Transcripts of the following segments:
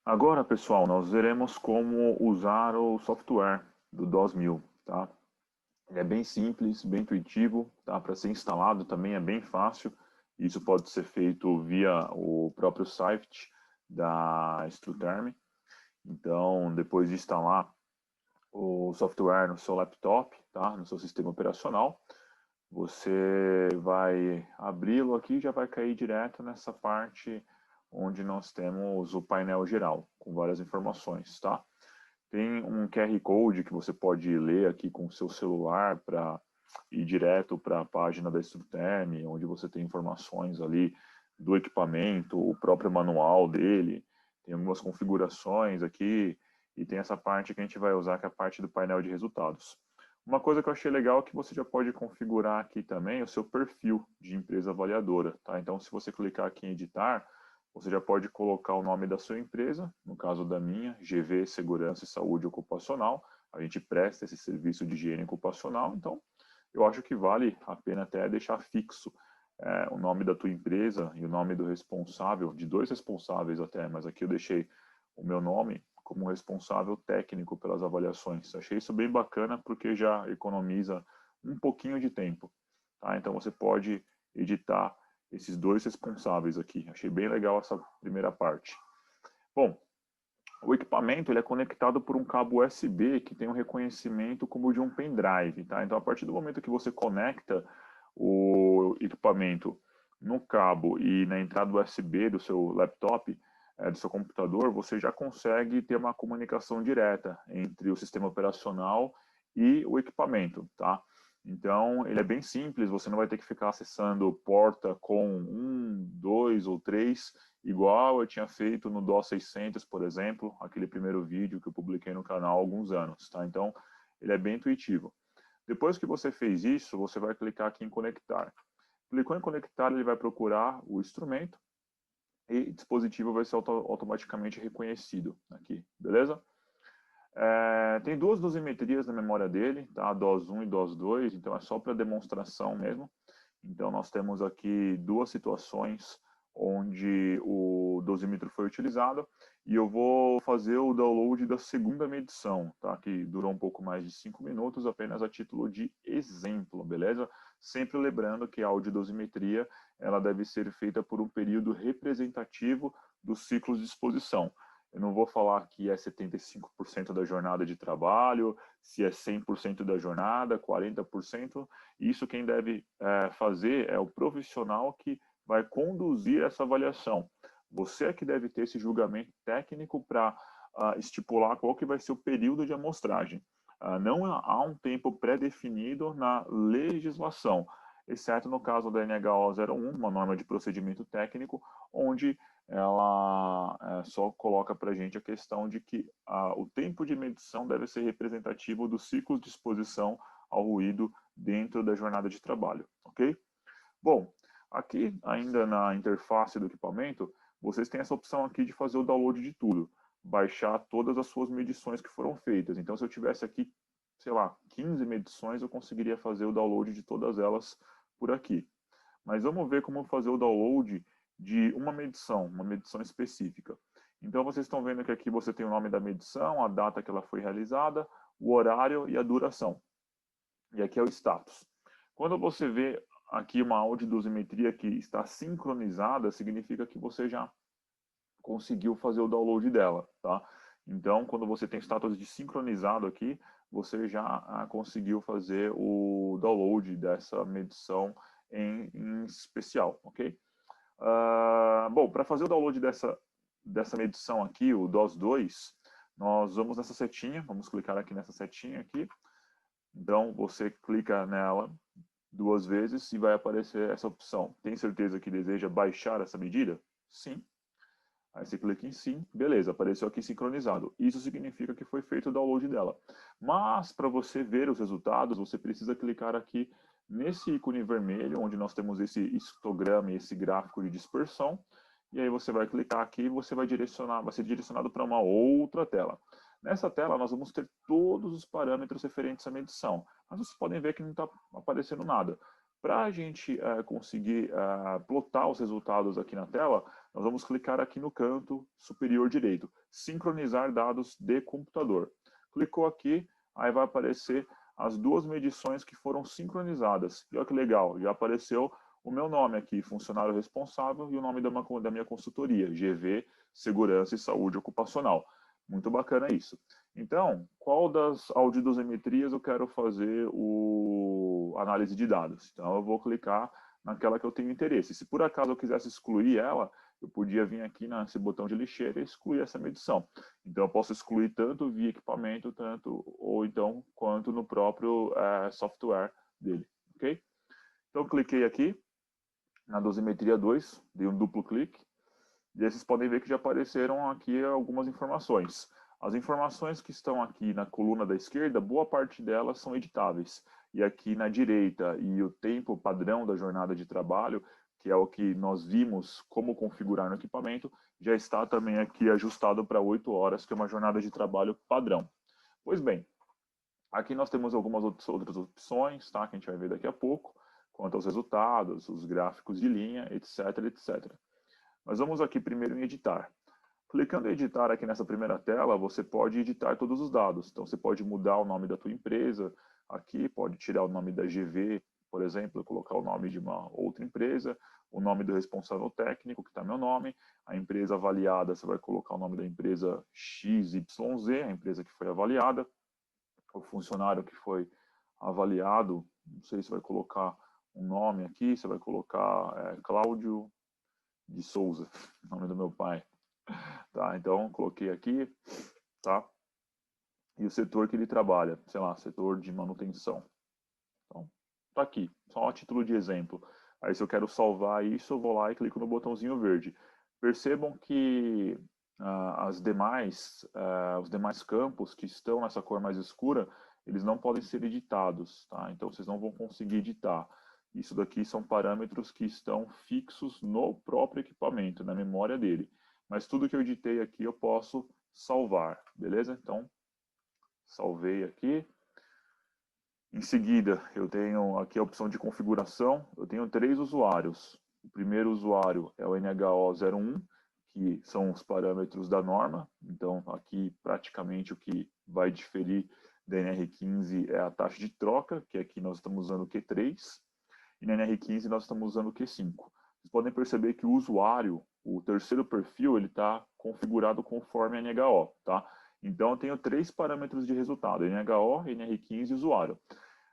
Agora, pessoal, nós veremos como usar o software do DOS 1000, tá? Ele é bem simples, bem intuitivo, tá? Para ser instalado também é bem fácil. Isso pode ser feito via o próprio site da Struterm. Então, depois de instalar o software no seu laptop, tá? No seu sistema operacional, você vai abri-lo aqui e já vai cair direto nessa parte onde nós temos o painel geral, com várias informações, tá? Tem um QR Code que você pode ler aqui com o seu celular para ir direto para a página da Struterm, onde você tem informações ali do equipamento, o próprio manual dele, tem algumas configurações aqui, e tem essa parte que a gente vai usar, que é a parte do painel de resultados. Uma coisa que eu achei legal é que você já pode configurar aqui também o seu perfil de empresa avaliadora, tá? Então, se você clicar aqui em editar, você já pode colocar o nome da sua empresa, no caso da minha, GV Segurança e Saúde Ocupacional. A gente presta esse serviço de higiene ocupacional, então eu acho que vale a pena até deixar fixo o nome da tua empresa e o nome do responsável, de dois responsáveis até, mas aqui eu deixei o meu nome como responsável técnico pelas avaliações. Achei isso bem bacana porque já economiza um pouquinho de tempo, tá? Então você pode editar esses dois responsáveis aqui. Achei bem legal essa primeira parte. Bom, o equipamento ele é conectado por um cabo USB que tem um reconhecimento como de um pendrive, tá? Então, a partir do momento que você conecta o equipamento no cabo e na entrada USB do seu laptop, do seu computador, você já consegue ter uma comunicação direta entre o sistema operacional e o equipamento, tá? Então, ele é bem simples, você não vai ter que ficar acessando porta com um, dois ou três, igual eu tinha feito no DOS 600, por exemplo, aquele primeiro vídeo que eu publiquei no canal há alguns anos, tá? Então, ele é bem intuitivo. Depois que você fez isso, você vai clicar aqui em conectar. Clicou em conectar, ele vai procurar o instrumento e o dispositivo vai ser automaticamente reconhecido aqui, beleza? Tem duas dosimetrias na memória dele, tá? DOS 1 e DOS 2, então é só para demonstração mesmo. Então nós temos aqui duas situações onde o dosímetro foi utilizado e eu vou fazer o download da segunda medição, tá? Que durou um pouco mais de 5 minutos, apenas a título de exemplo, beleza? Sempre lembrando que a audiodosimetria ela deve ser feita por um período representativo dos ciclos de exposição. Eu não vou falar que é 75% da jornada de trabalho, se é 100% da jornada, 40%. Isso quem deve fazer é o profissional que vai conduzir essa avaliação. Você é que deve ter esse julgamento técnico para estipular qual que vai ser o período de amostragem. Não há um tempo pré-definido na legislação, exceto no caso da NHO 01, uma norma de procedimento técnico, onde ela só coloca para a gente a questão de que o tempo de medição deve ser representativo dos ciclos de exposição ao ruído dentro da jornada de trabalho, ok? Bom, aqui ainda na interface do equipamento, vocês têm essa opção aqui de fazer o download de tudo, baixar todas as suas medições que foram feitas. Então, se eu tivesse aqui, sei lá, 15 medições, eu conseguiria fazer o download de todas elas por aqui. Mas vamos ver como fazer o download de uma medição específica. Então, vocês estão vendo que aqui você tem o nome da medição, a data que ela foi realizada, o horário e a duração. E aqui é o status. Quando você vê aqui uma audiodosimetria que está sincronizada, significa que você já conseguiu fazer o download dela, tá? Então, quando você tem status de sincronizado aqui, você já conseguiu fazer o download dessa medição em especial, ok? Bom, para fazer o download dessa medição aqui, o DOS 2, nós vamos nessa setinha, vamos clicar aqui nessa setinha aqui. Então, você clica nela duas vezes e vai aparecer essa opção. Tem certeza que deseja baixar essa medida? Sim. Aí você clica em sim, beleza, apareceu aqui sincronizado. Isso significa que foi feito o download dela. Mas, para você ver os resultados, você precisa clicar aqui nesse ícone vermelho, onde nós temos esse histograma e esse gráfico de dispersão. E aí você vai clicar aqui e você vai ser direcionado para uma outra tela. Nessa tela, nós vamos ter todos os parâmetros referentes à medição, mas vocês podem ver que não está aparecendo nada. Para a gente conseguir plotar os resultados aqui na tela, nós vamos clicar aqui no canto superior direito, sincronizar dados de computador. Clicou aqui, aí vai aparecer as duas medições que foram sincronizadas. E olha que legal, já apareceu o meu nome aqui, funcionário responsável, e o nome da minha consultoria, GV, Segurança e Saúde Ocupacional. Muito bacana isso. Então, qual das audidosimetrias eu quero fazer a análise de dados? Então, eu vou clicar naquela que eu tenho interesse. Se por acaso eu quisesse excluir ela, eu podia vir aqui nesse botão de lixeira e excluir essa medição. Então, eu posso excluir tanto via equipamento, ou então, quanto no próprio software dele, ok? Então, cliquei aqui na dosimetria 2, dei um duplo clique, e aí vocês podem ver que já apareceram aqui algumas informações. As informações que estão aqui na coluna da esquerda, boa parte delas são editáveis. E aqui na direita, e o tempo padrão da jornada de trabalho, que é o que nós vimos como configurar no equipamento, já está também aqui ajustado para 8 horas, que é uma jornada de trabalho padrão. Pois bem, aqui nós temos algumas outras opções, tá, que a gente vai ver daqui a pouco, quanto aos resultados, os gráficos de linha, etc, etc. Mas vamos aqui primeiro em editar. Clicando em editar aqui nessa primeira tela, você pode editar todos os dados. Então, você pode mudar o nome da tua empresa aqui, pode tirar o nome da GV, por exemplo, colocar o nome de uma outra empresa, o nome do responsável técnico, que está meu nome, a empresa avaliada, você vai colocar o nome da empresa XYZ, a empresa que foi avaliada, o funcionário que foi avaliado, não sei se vai colocar um nome aqui, você vai colocar Cláudio de Souza, nome do meu pai. Tá, então coloquei aqui, tá? E o setor que ele trabalha, sei lá, setor de manutenção. Então, tá aqui, só a título de exemplo. Aí se eu quero salvar isso, eu vou lá e clico no botãozinho verde. Percebam que os demais campos que estão nessa cor mais escura, eles não podem ser editados, tá? Então vocês não vão conseguir editar. Isso daqui são parâmetros que estão fixos no próprio equipamento, na memória dele. Mas tudo que eu editei aqui eu posso salvar, beleza? Então, salvei aqui. Em seguida, eu tenho aqui a opção de configuração. Eu tenho 3 usuários. O primeiro usuário é o NHO01, que são os parâmetros da norma. Então, aqui praticamente o que vai diferir da NR15 é a taxa de troca, que aqui nós estamos usando o Q3, e na NR15 nós estamos usando o Q5. Vocês podem perceber que o usuário, o terceiro perfil, ele está configurado conforme a NHO, tá? Então, eu tenho 3 parâmetros de resultado, NHO, NR15 e usuário.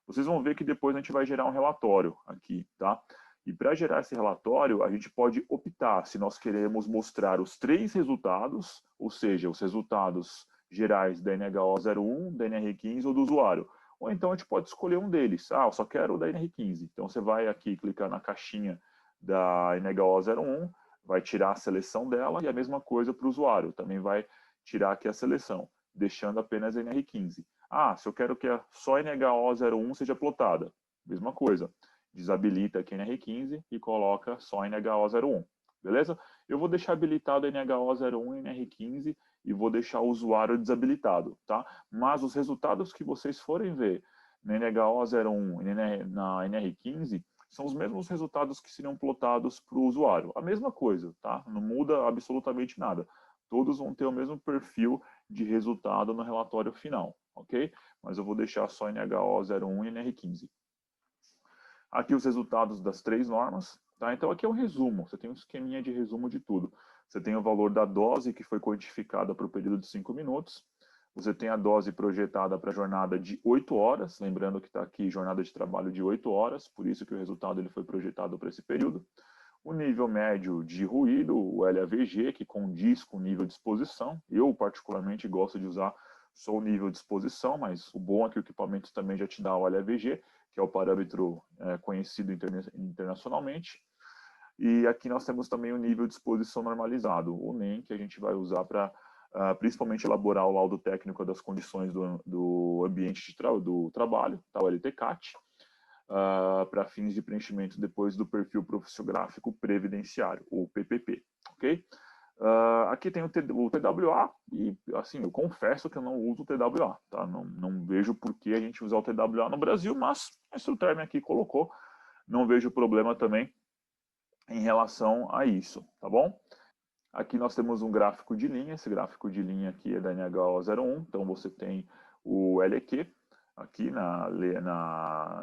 Vocês vão ver que depois a gente vai gerar um relatório aqui, tá? E para gerar esse relatório, a gente pode optar se nós queremos mostrar os 3 resultados, ou seja, os resultados gerais da NHO01, da NR15 ou do usuário. Ou então a gente pode escolher um deles. Ah, eu só quero o da NR15. Então você vai aqui clicar na caixinha da NHO01, vai tirar a seleção dela e a mesma coisa para o usuário. Também vai tirar aqui a seleção, deixando apenas a NR15. Ah, se eu quero que só a NHO01 seja plotada, mesma coisa. Desabilita aqui a NR15 e coloca só a NHO01. Beleza? Eu vou deixar habilitado a NHO01 e NR15 e vou deixar o usuário desabilitado, tá? Mas os resultados que vocês forem ver na NHO01 e na NR15 são os mesmos resultados que seriam plotados para o usuário. A mesma coisa, tá? Não muda absolutamente nada. Todos vão ter o mesmo perfil de resultado no relatório final, ok? Mas eu vou deixar só NHO01 e NR15. Aqui os resultados das 3 normas, tá? Então aqui é um resumo, você tem um esqueminha de resumo de tudo. Você tem o valor da dose que foi quantificada para o período de 5 minutos, você tem a dose projetada para a jornada de 8 horas, lembrando que está aqui jornada de trabalho de 8 horas, por isso que o resultado ele foi projetado para esse período. O nível médio de ruído, o LAVG, que condiz com o nível de exposição. Eu, particularmente, gosto de usar só o nível de exposição, mas o bom é que o equipamento também já te dá o LAVG, que é o parâmetro conhecido internacionalmente. E aqui nós temos também o nível de exposição normalizado, o NEM, que a gente vai usar para principalmente elaborar o laudo técnico das condições do ambiente do trabalho, tá? O LTCAT, para fins de preenchimento depois do perfil profissiográfico previdenciário, ou PPP, ok? Aqui tem o TWA e, assim, eu confesso que eu não uso o TWA, tá? Não vejo por que a gente usar o TWA no Brasil, mas a Instruterm aqui colocou, não vejo problema também em relação a isso, tá bom? Aqui nós temos um gráfico de linha, esse gráfico de linha aqui é da NH01, então você tem o LQ aqui na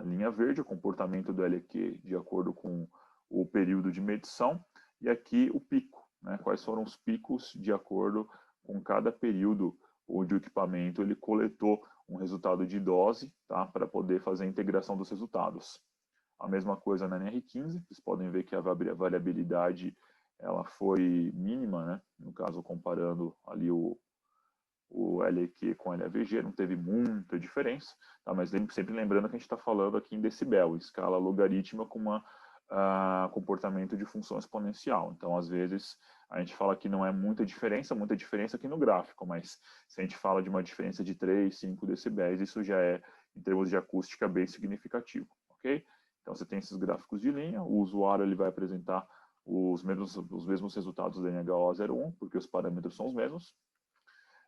linha verde, o comportamento do LQ de acordo com o período de medição, e aqui o pico, né? Quais foram os picos de acordo com cada período onde o equipamento ele coletou um resultado de dose, tá? Para poder fazer a integração dos resultados. A mesma coisa na NR15, vocês podem ver que a variabilidade ela foi mínima, né? No caso, comparando ali o LEQ com o LAVG, não teve muita diferença, tá? Mas sempre lembrando que a gente está falando aqui em decibel, escala logarítmica com um comportamento de função exponencial. Então, às vezes, a gente fala que não é muita diferença aqui no gráfico, mas se a gente fala de uma diferença de 3, 5 decibéis, isso já é, em termos de acústica, bem significativo, ok? Então, você tem esses gráficos de linha, o usuário ele vai apresentar os mesmos resultados da NH01, porque os parâmetros são os mesmos.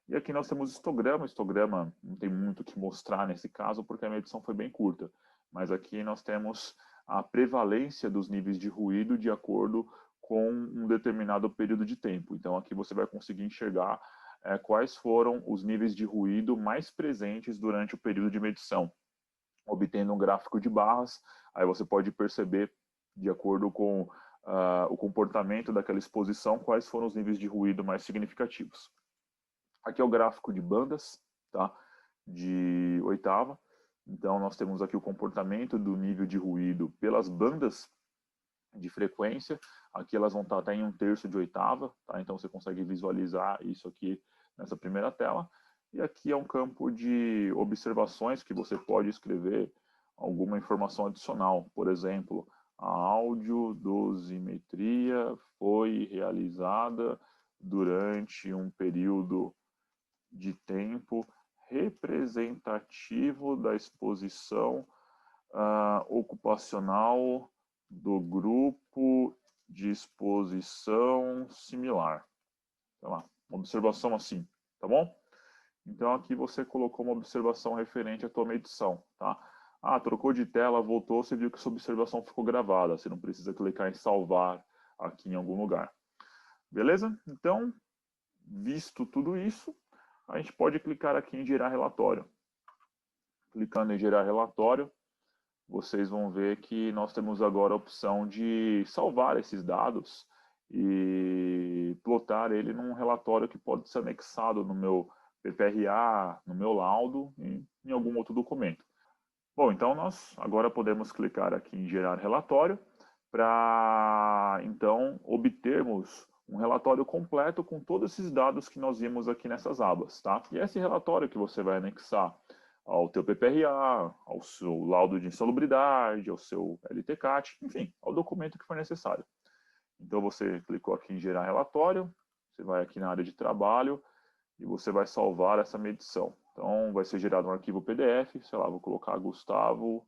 E aqui nós temos histograma. Histograma não tem muito o que mostrar nesse caso, porque a medição foi bem curta. Mas aqui nós temos a prevalência dos níveis de ruído de acordo com um determinado período de tempo. Então aqui você vai conseguir enxergar quais foram os níveis de ruído mais presentes durante o período de medição. Obtendo um gráfico de barras, aí você pode perceber, de acordo com o comportamento daquela exposição, quais foram os níveis de ruído mais significativos. Aqui é o gráfico de bandas, tá? De oitava. Então, nós temos aqui o comportamento do nível de ruído pelas bandas de frequência. Aqui elas vão estar até em 1/3 de oitava, tá? Então, você consegue visualizar isso aqui nessa primeira tela. E aqui é um campo de observações que você pode escrever alguma informação adicional. Por exemplo, a audiodosimetria foi realizada durante um período de tempo representativo da exposição ocupacional do grupo de exposição similar. Então, lá, uma observação assim, tá bom? Então, aqui você colocou uma observação referente à tua medição, tá? Trocou de tela, voltou, você viu que essa observação ficou gravada. Você não precisa clicar em salvar aqui em algum lugar. Beleza? Então, visto tudo isso, a gente pode clicar aqui em gerar relatório. Clicando em gerar relatório, vocês vão ver que nós temos agora a opção de salvar esses dados e plotar ele num relatório que pode ser anexado no meu PPRA, no meu laudo e em algum outro documento. Bom, então nós agora podemos clicar aqui em gerar relatório para então obtermos um relatório completo com todos esses dados que nós vimos aqui nessas abas, tá? E esse relatório que você vai anexar ao teu PPRA, ao seu laudo de insalubridade, ao seu LTCAT, enfim, ao documento que for necessário. Então você clicou aqui em gerar relatório, você vai aqui na área de trabalho e você vai salvar essa medição. Então vai ser gerado um arquivo PDF, sei lá, vou colocar Gustavo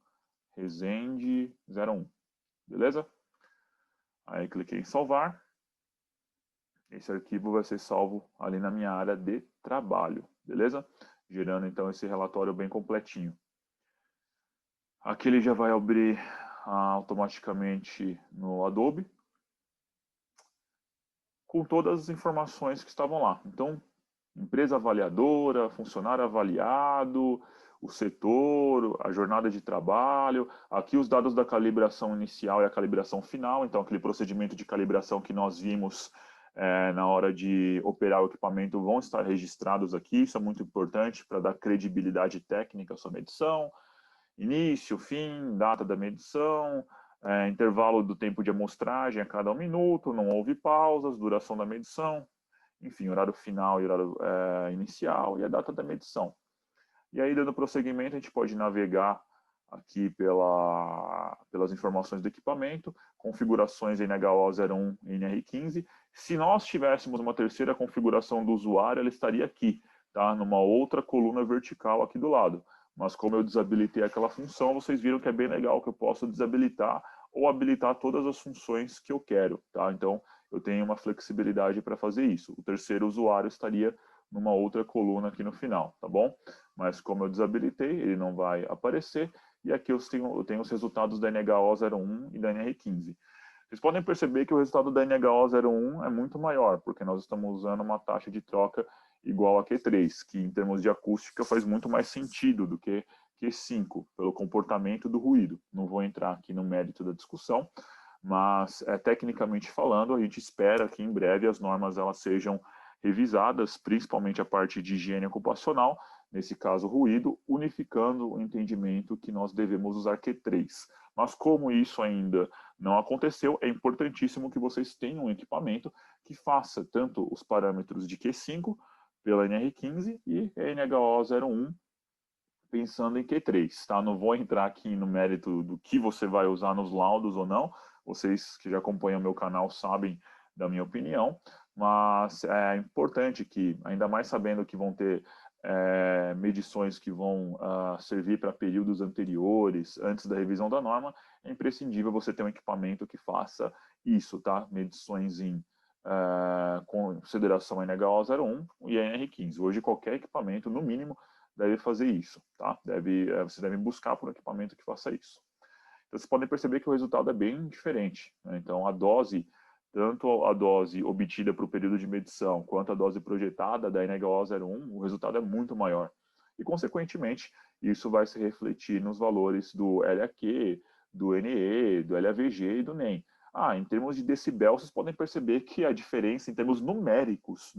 Rezende 01, beleza? Aí cliquei em salvar. Esse arquivo vai ser salvo ali na minha área de trabalho, beleza? Gerando então esse relatório bem completinho. Aqui ele já vai abrir automaticamente no Adobe, com todas as informações que estavam lá. Então, empresa avaliadora, funcionário avaliado, o setor, a jornada de trabalho, aqui os dados da calibração inicial e a calibração final, então aquele procedimento de calibração que nós vimos na hora de operar o equipamento vão estar registrados aqui, isso é muito importante para dar credibilidade técnica à sua medição, início, fim, data da medição, intervalo do tempo de amostragem a cada 1 minuto, não houve pausas, duração da medição, enfim, horário final e horário inicial e a data da medição. E aí, dando prosseguimento, a gente pode navegar aqui pelas informações do equipamento, configurações NH01 e NR15. Se nós tivéssemos uma terceira configuração do usuário, ela estaria aqui, tá? Numa outra coluna vertical aqui do lado. Mas como eu desabilitei aquela função, vocês viram que é bem legal que eu posso desabilitar ou habilitar todas as funções que eu quero, tá? Então, eu tenho uma flexibilidade para fazer isso. O terceiro usuário estaria numa outra coluna aqui no final, tá bom? Mas como eu desabilitei, ele não vai aparecer, e aqui eu tenho os resultados da NHO01 e da NR15. Vocês podem perceber que o resultado da NHO01 é muito maior, porque nós estamos usando uma taxa de troca igual a Q3, que em termos de acústica faz muito mais sentido do que Q5, pelo comportamento do ruído. Não vou entrar aqui no mérito da discussão, mas tecnicamente falando, a gente espera que em breve as normas elas sejam revisadas, principalmente a parte de higiene ocupacional, nesse caso ruído, unificando o entendimento que nós devemos usar Q3. Mas como isso ainda não aconteceu, é importantíssimo que vocês tenham um equipamento que faça tanto os parâmetros de Q5 pela NR15 e NHO01 pensando em Q3, tá? Não vou entrar aqui no mérito do que você vai usar nos laudos ou não, vocês que já acompanham meu canal sabem da minha opinião, mas é importante que, ainda mais sabendo que vão ter medições que vão servir para períodos anteriores, antes da revisão da norma, é imprescindível você ter um equipamento que faça isso, tá? Medições em consideração NHO01 e NR15. Hoje qualquer equipamento, no mínimo, deve fazer isso, tá? Vocês devem buscar por um equipamento que faça isso. Então, vocês podem perceber que o resultado é bem diferente, né? Então, a dose, tanto a dose obtida para o período de medição, quanto a dose projetada da NHO01, o resultado é muito maior. E, consequentemente, isso vai se refletir nos valores do LAQ, do NE, do LAVG e do NEM. Em termos de decibel, vocês podem perceber que a diferença em termos numéricos,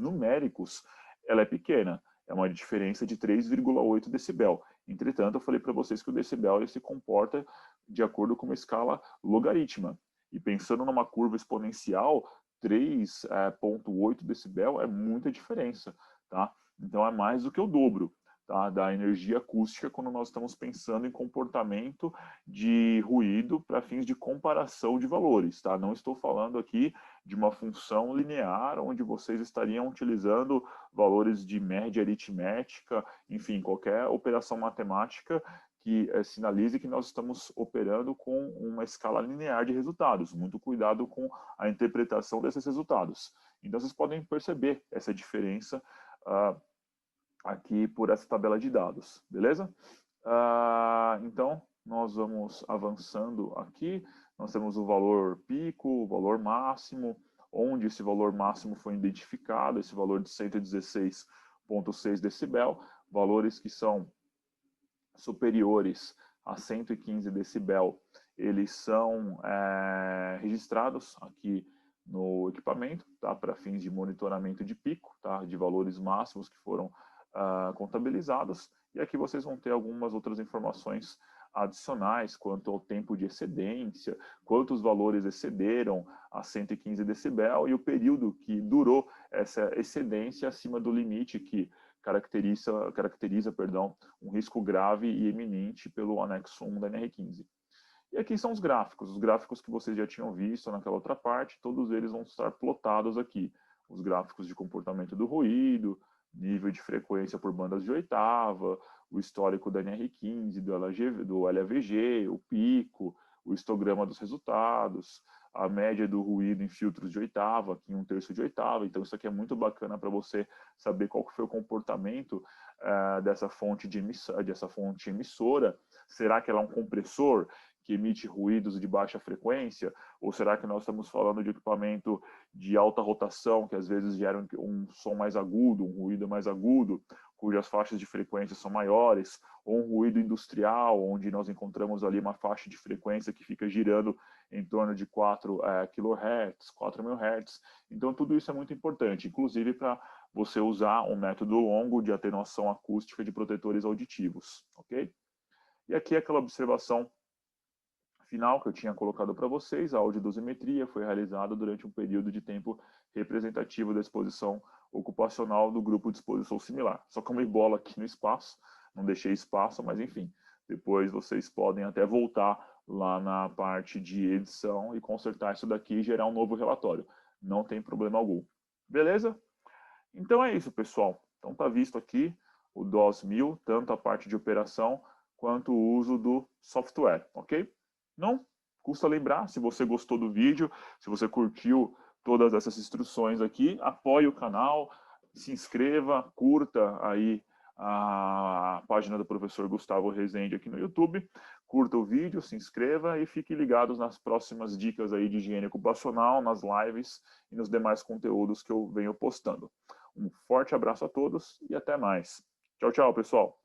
ela é pequena. É uma diferença de 3,8 decibel. Entretanto, eu falei para vocês que o decibel ele se comporta de acordo com uma escala logarítmica. E pensando numa curva exponencial, 3,8 decibel é muita diferença, tá? Então é mais do que o dobro, tá? Da energia acústica quando nós estamos pensando em comportamento de ruído para fins de comparação de valores, tá? Não estou falando aqui de uma função linear onde vocês estariam utilizando valores de média aritmética, enfim, qualquer operação matemática que sinalize que nós estamos operando com uma escala linear de resultados. Muito cuidado com a interpretação desses resultados. Então, vocês podem perceber essa diferença aqui por essa tabela de dados, beleza? Então, nós vamos avançando aqui. Nós temos o valor pico, o valor máximo, onde esse valor máximo foi identificado, esse valor de 116,6 decibel, valores que são superiores a 115 decibel, eles são registrados aqui no equipamento, tá? Para fins de monitoramento de pico, tá? De valores máximos que foram contabilizados, e aqui vocês vão ter algumas outras informações adicionais quanto ao tempo de excedência, quantos valores excederam a 115 decibel e o período que durou essa excedência acima do limite que caracteriza um risco grave e eminente pelo anexo 1 da NR15. E aqui são os gráficos que vocês já tinham visto naquela outra parte, todos eles vão estar plotados aqui. Os gráficos de comportamento do ruído, nível de frequência por bandas de oitava, o histórico da NR15, do LAVG, o pico, o histograma dos resultados, a média do ruído em filtros de oitava, aqui em 1/3 de oitava. Então isso aqui é muito bacana para você saber qual que foi o comportamento dessa fonte emissora. Será que ela é um compressor que emite ruídos de baixa frequência? Ou será que nós estamos falando de equipamento de alta rotação, que às vezes gera um som mais agudo, um ruído mais agudo, cujas faixas de frequência são maiores, ou um ruído industrial, onde nós encontramos ali uma faixa de frequência que fica girando em torno de 4 kHz, 4.000 Hz. Então, tudo isso é muito importante, inclusive para você usar um método longo de atenuação acústica de protetores auditivos, ok? E aqui aquela observação final que eu tinha colocado para vocês, a audiodosimetria foi realizada durante um período de tempo representativo da exposição ocupacional do grupo de exposição similar. Só que eu me bola aqui no espaço, não deixei espaço, mas enfim, depois vocês podem até voltar lá na parte de edição e consertar isso daqui e gerar um novo relatório. Não tem problema algum. Beleza? Então é isso, pessoal. Então tá visto aqui o DOS 1000, tanto a parte de operação quanto o uso do software, ok? Não custa lembrar, se você gostou do vídeo, se você curtiu, todas essas instruções aqui, apoie o canal, se inscreva, curta aí a página do professor Gustavo Rezende aqui no YouTube, curta o vídeo, se inscreva e fique ligados nas próximas dicas aí de higiene ocupacional, nas lives e nos demais conteúdos que eu venho postando. Um forte abraço a todos e até mais. Tchau, tchau, pessoal.